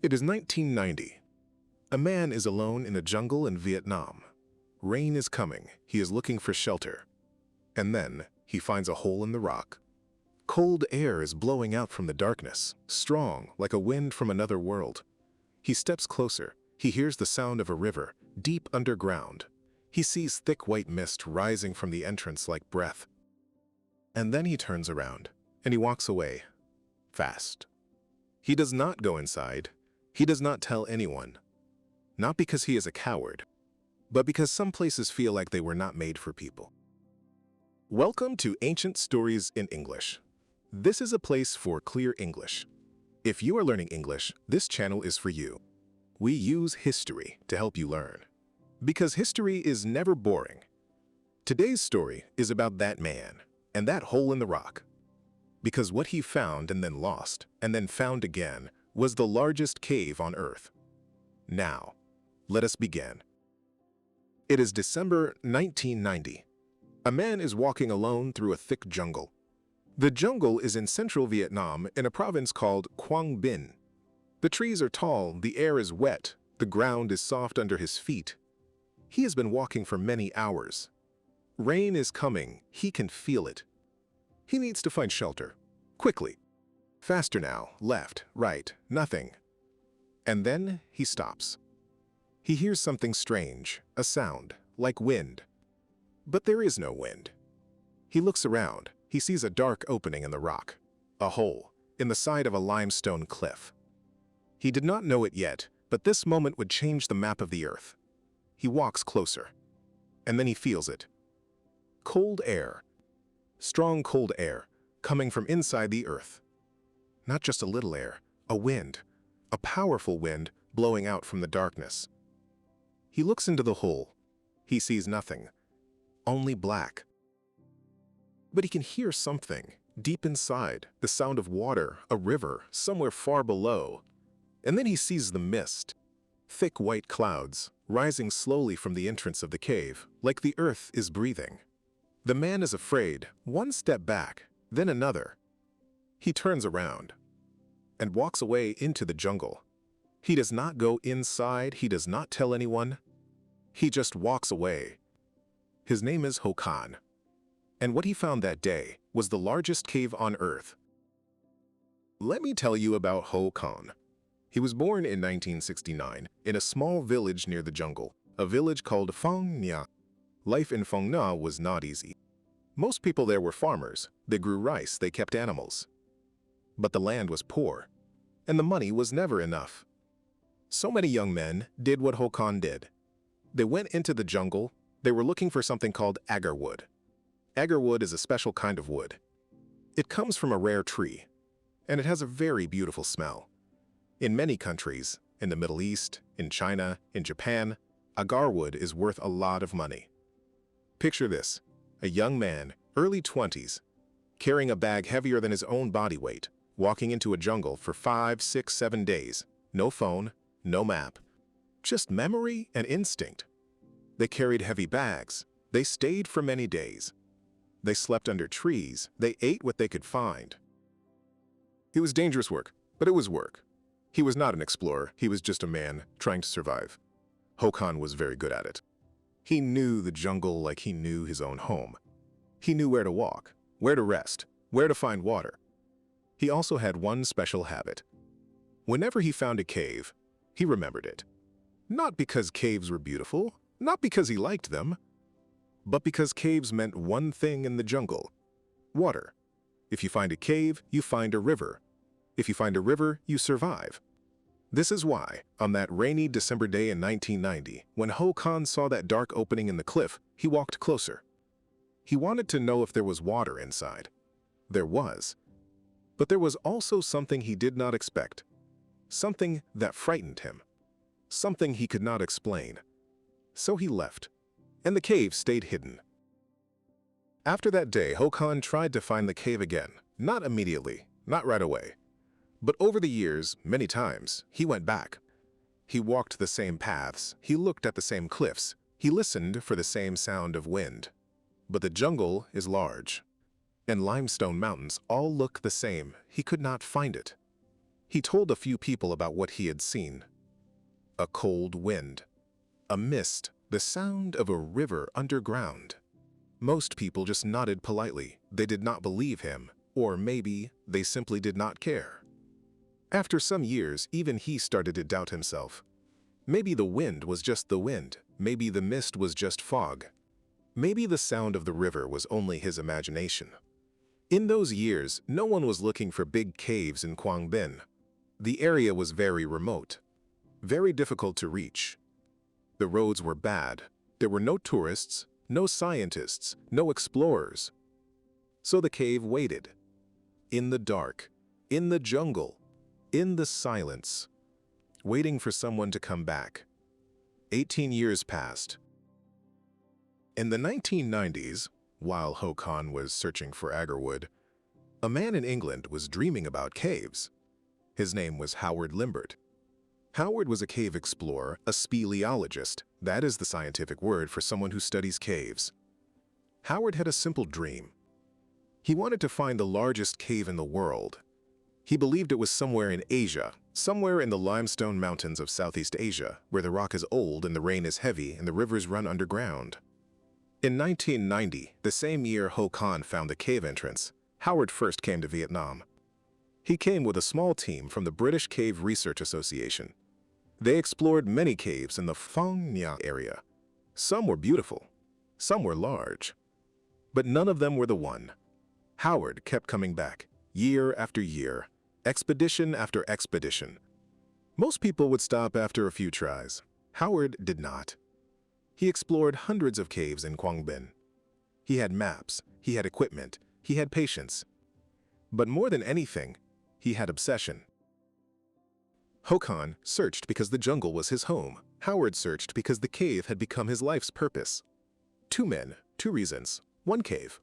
It is 1990. A man is alone in a jungle in Vietnam. Rain is coming. He is looking for shelter. And then he finds a hole in the rock. Cold air is blowing out from the darkness, strong like a wind from another world. He steps closer. He hears the sound of a river, deep underground. He sees thick white mist rising from the entrance like breath. And then he turns around, and he walks away, fast. He does not go inside. He does not tell anyone. Not because he is a coward, but because some places feel like they were not made for people. Welcome to Ancient Stories in English. This is a place for clear English. If you are learning English, this channel is for you. We use history to help you learn. Because history is never boring. Today's story is about that man and that hole in the rock. Because what he found and then lost and then found again was the largest cave on Earth. Now, let us begin. It is December 1990. A man is walking alone through a thick jungle. The jungle is in central Vietnam in a province called Quang Binh. The trees are tall, the air is wet, the ground is soft under his feet. He has been walking for many hours. Rain is coming, he can feel it. He needs to find shelter, quickly. Faster now, left, right, nothing. And then he stops. He hears something strange, a sound, like wind. But there is no wind. He looks around. He sees a dark opening in the rock, a hole, in the side of a limestone cliff. He did not know it yet, but this moment would change the map of the Earth. He walks closer, and then he feels it. Cold air. Strong cold air, coming from inside the Earth. Not just a little air, a wind, a powerful wind blowing out from the darkness. He looks into the hole. He sees nothing, only black. But he can hear something, deep inside, the sound of water, a river, somewhere far below. And then he sees the mist, thick white clouds, rising slowly from the entrance of the cave, like the earth is breathing. The man is afraid, one step back, then another. He turns around and walks away into the jungle. He does not go inside, he does not tell anyone. He just walks away. His name is Ho Khan. And what he found that day was the largest cave on Earth. Let me tell you about Ho Khan. He was born in 1969 in a small village near the jungle, a village called Phong Nha. Life in Phong Nha was not easy. Most people there were farmers. They grew rice, they kept animals. But the land was poor, and the money was never enough. So many young men did what Ho Khan did. They went into the jungle. They were looking for something called agar wood. Agar wood is a special kind of wood. It comes from a rare tree, and it has a very beautiful smell. In many countries, in the Middle East, in China, in Japan, agar wood is worth a lot of money. Picture this, a young man, early 20s, carrying a bag heavier than his own body weight, walking into a jungle for 5, 6, 7 days. No phone, no map, just memory and instinct. They carried heavy bags. They stayed for many days. They slept under trees. They ate what they could find. It was dangerous work, but it was work. He was not an explorer. He was just a man trying to survive. Ho Khan was very good at it. He knew the jungle like he knew his own home. He knew where to walk, where to rest, where to find water. He also had one special habit. Whenever he found a cave, he remembered it. Not because caves were beautiful, not because he liked them, but because caves meant one thing in the jungle: water. If you find a cave, you find a river. If you find a river, you survive. This is why, on that rainy December day in 1990, when Ho Khan saw that dark opening in the cliff, he walked closer. He wanted to know if there was water inside. There was. But there was also something he did not expect. Something that frightened him. Something he could not explain. So he left, and the cave stayed hidden. After that day, Ho Khan tried to find the cave again. Not immediately, not right away. But over the years, many times, he went back. He walked the same paths, he looked at the same cliffs, he listened for the same sound of wind. But the jungle is large, and limestone mountains all look the same. He could not find it. He told a few people about what he had seen. A cold wind, a mist, the sound of a river underground. Most people just nodded politely. They did not believe him, or maybe they simply did not care. After some years, even he started to doubt himself. Maybe the wind was just the wind. Maybe the mist was just fog. Maybe the sound of the river was only his imagination. In those years, no one was looking for big caves in Quangbin. The area was very remote, very difficult to reach. The roads were bad. There were no tourists, no scientists, no explorers. So the cave waited. In the dark, in the jungle, in the silence, waiting for someone to come back. 18 years passed. In the 1990s, while Håkon was searching for agarwood, a man in England was dreaming about caves. His name was Howard Limbert. Howard was a cave explorer, a speleologist. That is the scientific word for someone who studies caves. Howard had a simple dream. He wanted to find the largest cave in the world. He believed it was somewhere in Asia, somewhere in the limestone mountains of Southeast Asia, where the rock is old and the rain is heavy and the rivers run underground. In 1990, the same year Håkon found the cave entrance, Howard first came to Vietnam. He came with a small team from the British Cave Research Association. They explored many caves in the Phong Nha area. Some were beautiful, some were large, but none of them were the one. Howard kept coming back, year after year, expedition after expedition. Most people would stop after a few tries. Howard did not. He explored hundreds of caves in Quangbin. He had maps, he had equipment, he had patience. But more than anything, he had obsession. Håkon searched because the jungle was his home. Howard searched because the cave had become his life's purpose. Two men, two reasons, one cave.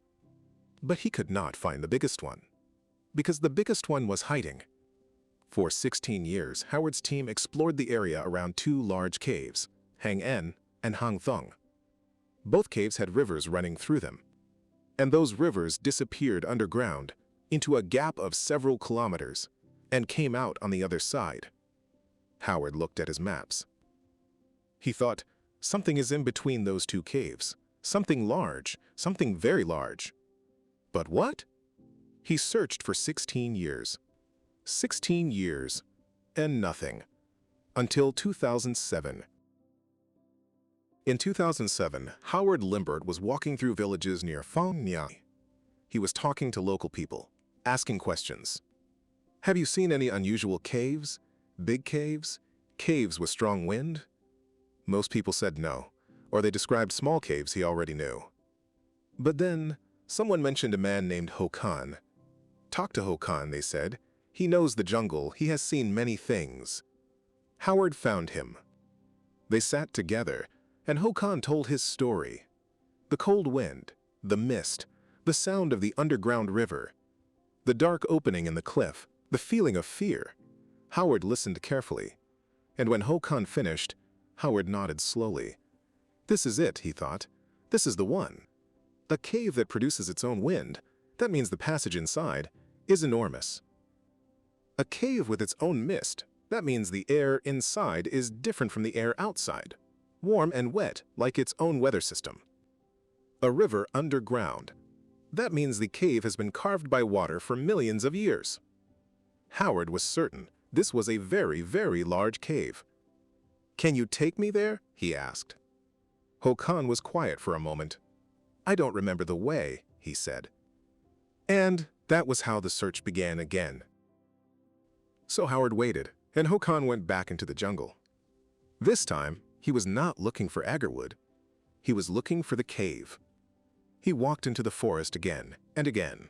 But he could not find the biggest one, because the biggest one was hiding. For 16 years, Howard's team explored the area around two large caves, Hang En and Hang Thong. Both caves had rivers running through them, and those rivers disappeared underground into a gap of several kilometers and came out on the other side. Howard looked at his maps. He thought, something is in between those two caves, something large, something very large. But what? He searched for 16 years. 16 years, and nothing. Until 2007. In 2007, Howard Limbert was walking through villages near Phong Nha. He was talking to local people, asking questions. Have you seen any unusual caves? Big caves? Caves with strong wind? Most people said no, or they described small caves he already knew. But then, someone mentioned a man named Håkon. Talk to Håkon, they said. He knows the jungle, he has seen many things. Howard found him. They sat together, and Håkon told his story. The cold wind, the mist, the sound of the underground river, the dark opening in the cliff, the feeling of fear. Howard listened carefully, and when Håkon finished, Howard nodded slowly. This is it, he thought. This is the one. A cave that produces its own wind, that means the passage inside, is enormous. A cave with its own mist, that means the air inside is different from the air outside, warm and wet like its own weather system. A river underground, that means the cave has been carved by water for millions of years. Howard was certain this was a very, very large cave. Can you take me there? He asked. Håkon was quiet for a moment. I don't remember the way, he said. And that was how the search began again. So Howard waited, and Håkon went back into the jungle. This time, he was not looking for agarwood. He was looking for the cave. He walked into the forest again and again.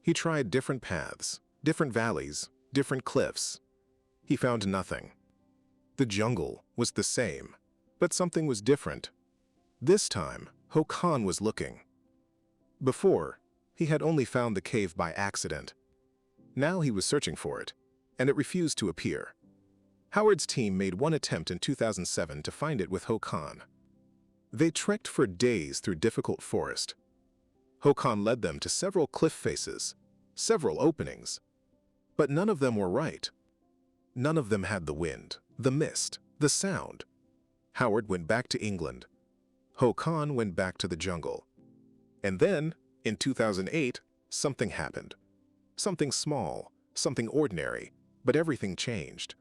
He tried different paths, different valleys, different cliffs. He found nothing. The jungle was the same, but something was different. This time, Håkon was looking. Before, he had only found the cave by accident. Now he was searching for it, and it refused to appear. Howard's team made one attempt in 2007 to find it with Håkon. They trekked for days through difficult forest. Håkon led them to several cliff faces, several openings, but none of them were right. None of them had the wind, the mist, the sound. Howard went back to England. Håkon went back to the jungle. And then, in 2008, something happened. Something small, something ordinary, but everything changed.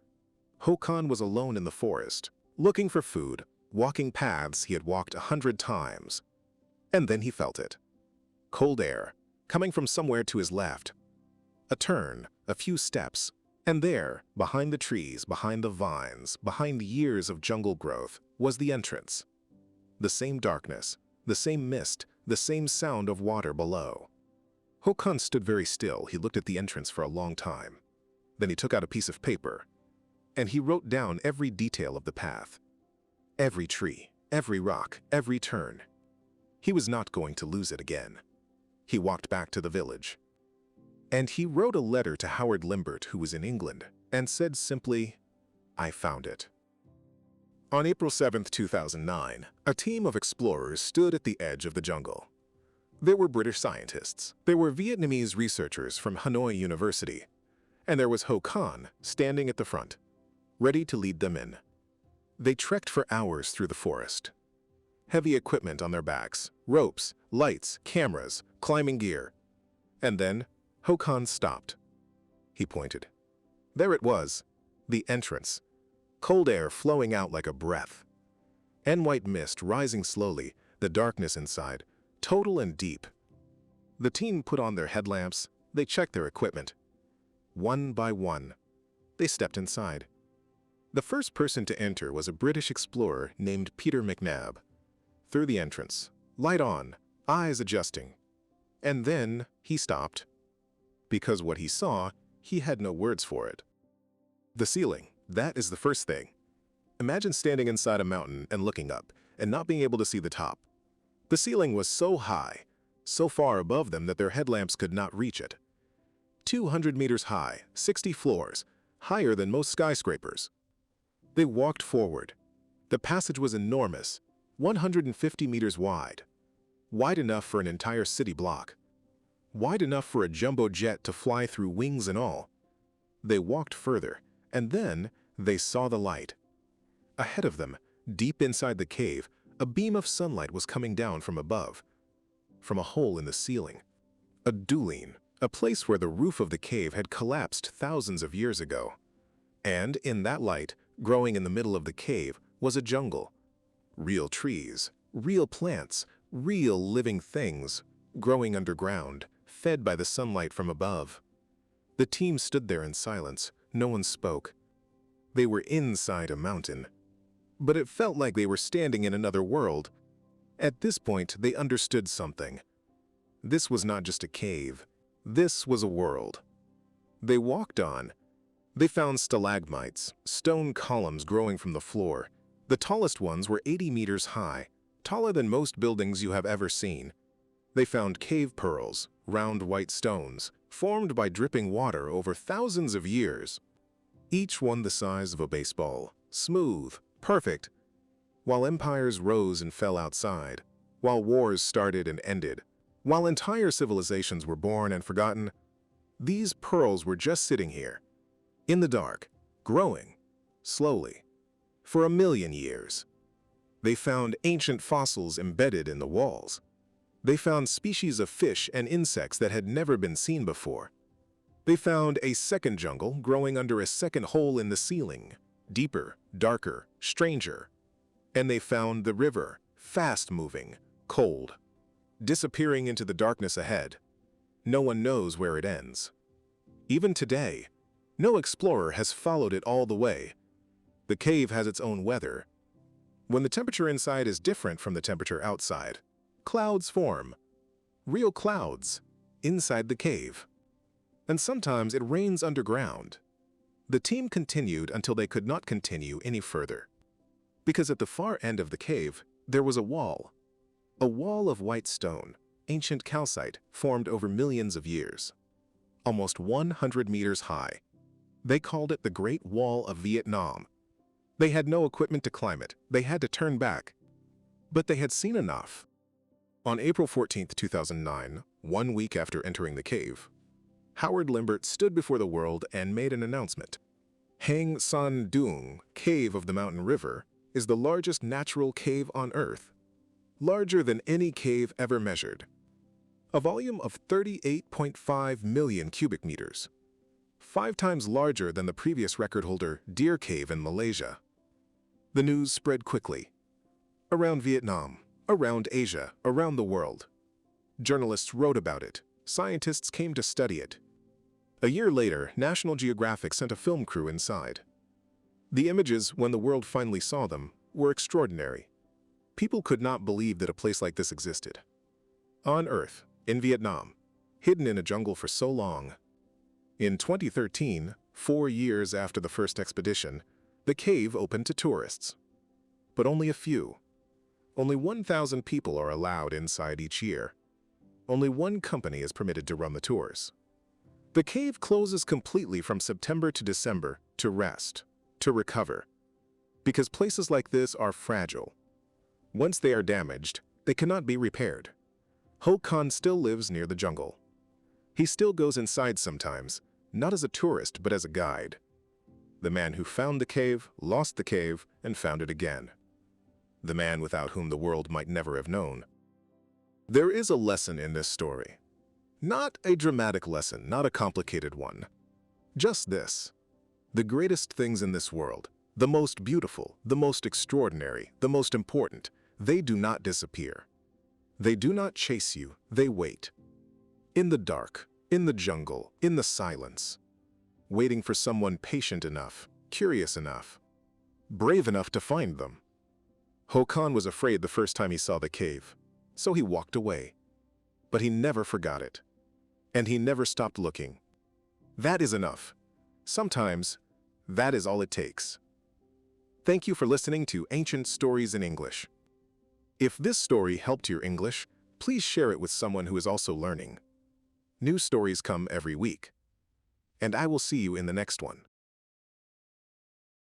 Håkon was alone in the forest, looking for food, walking paths he had walked 100 times. And then he felt it. Cold air, coming from somewhere to his left. A turn, a few steps, and there, behind the trees, behind the vines, behind years of jungle growth, was the entrance. The same darkness, the same mist, the same sound of water below. Håkon stood very still. He looked at the entrance for a long time. Then he took out a piece of paper, and he wrote down every detail of the path. Every tree, every rock, every turn. He was not going to lose it again. He walked back to the village. And he wrote a letter to Howard Limbert, who was in England, and said simply, "I found it." On April 7, 2009, a team of explorers stood at the edge of the jungle. There were British scientists, there were Vietnamese researchers from Hanoi University, and there was Håkon standing at the front, ready to lead them in. They trekked for hours through the forest. Heavy equipment on their backs, ropes, lights, cameras, climbing gear. And then Håkon stopped. He pointed. There it was, the entrance. Cold air flowing out like a breath. And white mist rising slowly, the darkness inside, total and deep. The team put on their headlamps, they checked their equipment. One by one, they stepped inside. The first person to enter was a British explorer named Peter McNabb. Through the entrance, light on, eyes adjusting. And then he stopped. Because what he saw, he had no words for it. The ceiling, that is the first thing. Imagine standing inside a mountain and looking up, and not being able to see the top. The ceiling was so high, so far above them that their headlamps could not reach it. 200 meters high, 60 floors, higher than most skyscrapers. They walked forward. The passage was enormous, 150 meters wide. Wide enough for an entire city block. Wide enough for a jumbo jet to fly through, wings and all. They walked further, and then they saw the light. Ahead of them, deep inside the cave, a beam of sunlight was coming down from above. From a hole in the ceiling. A dulin, a place where the roof of the cave had collapsed thousands of years ago. And in that light, growing in the middle of the cave, was a jungle. Real trees, real plants, real living things, growing underground, fed by the sunlight from above. The team stood there in silence. No one spoke. They were inside a mountain. But it felt like they were standing in another world. At this point, they understood something. This was not just a cave. This was a world. They walked on. They found stalagmites, stone columns growing from the floor. The tallest ones were 80 meters high, taller than most buildings you have ever seen. They found cave pearls, round white stones, formed by dripping water over thousands of years. Each one the size of a baseball, smooth, perfect. While empires rose and fell outside, while wars started and ended, while entire civilizations were born and forgotten, these pearls were just sitting here, in the dark, growing, slowly, for 1,000,000 years. They found ancient fossils embedded in the walls. They found species of fish and insects that had never been seen before. They found a second jungle growing under a second hole in the ceiling, deeper, darker, stranger. And they found the river, fast-moving, cold, disappearing into the darkness ahead. No one knows where it ends. Even today, no explorer has followed it all the way. The cave has its own weather. When the temperature inside is different from the temperature outside, clouds form. Real clouds, inside the cave. And sometimes it rains underground. The team continued until they could not continue any further. Because at the far end of the cave, there was a wall of white stone, ancient calcite formed over millions of years. Almost 100 meters high. They called it the Great Wall of Vietnam. They had no equipment to climb it. They had to turn back. But they had seen enough. On April 14, 2009, 1 week after entering the cave, Howard Limbert stood before the world and made an announcement. Hang Sơn Đoòng Cave of the Mountain River is the largest natural cave on Earth, larger than any cave ever measured. A volume of 38.5 million cubic meters, 5 times larger than the previous record holder, Deer Cave in Malaysia. The news spread quickly. Around Vietnam, around Asia, around the world. Journalists wrote about it. Scientists came to study it. A year later, National Geographic sent a film crew inside. The images, when the world finally saw them, were extraordinary. People could not believe that a place like this existed. On Earth, in Vietnam, hidden in a jungle for so long. In 2013, 4 years after the first expedition, the cave opened to tourists. But only a few. Only 1,000 people are allowed inside each year. Only one company is permitted to run the tours. The cave closes completely from September to December to rest, to recover. Because places like this are fragile. Once they are damaged, they cannot be repaired. Ho Khan still lives near the jungle. He still goes inside sometimes, not as a tourist but as a guide. The man who found the cave, lost the cave, and found it again. The man without whom the world might never have known. There is a lesson in this story. Not a dramatic lesson, not a complicated one. Just this. The greatest things in this world, the most beautiful, the most extraordinary, the most important, they do not disappear. They do not chase you, they wait. In the dark, in the jungle, in the silence. Waiting for someone patient enough, curious enough, brave enough to find them. Ho Khan was afraid the first time he saw the cave, so he walked away. But he never forgot it. And he never stopped looking. That is enough. Sometimes, that is all it takes. Thank you for listening to Ancient Stories in English. If this story helped your English, please share it with someone who is also learning. New stories come every week. And I will see you in the next one.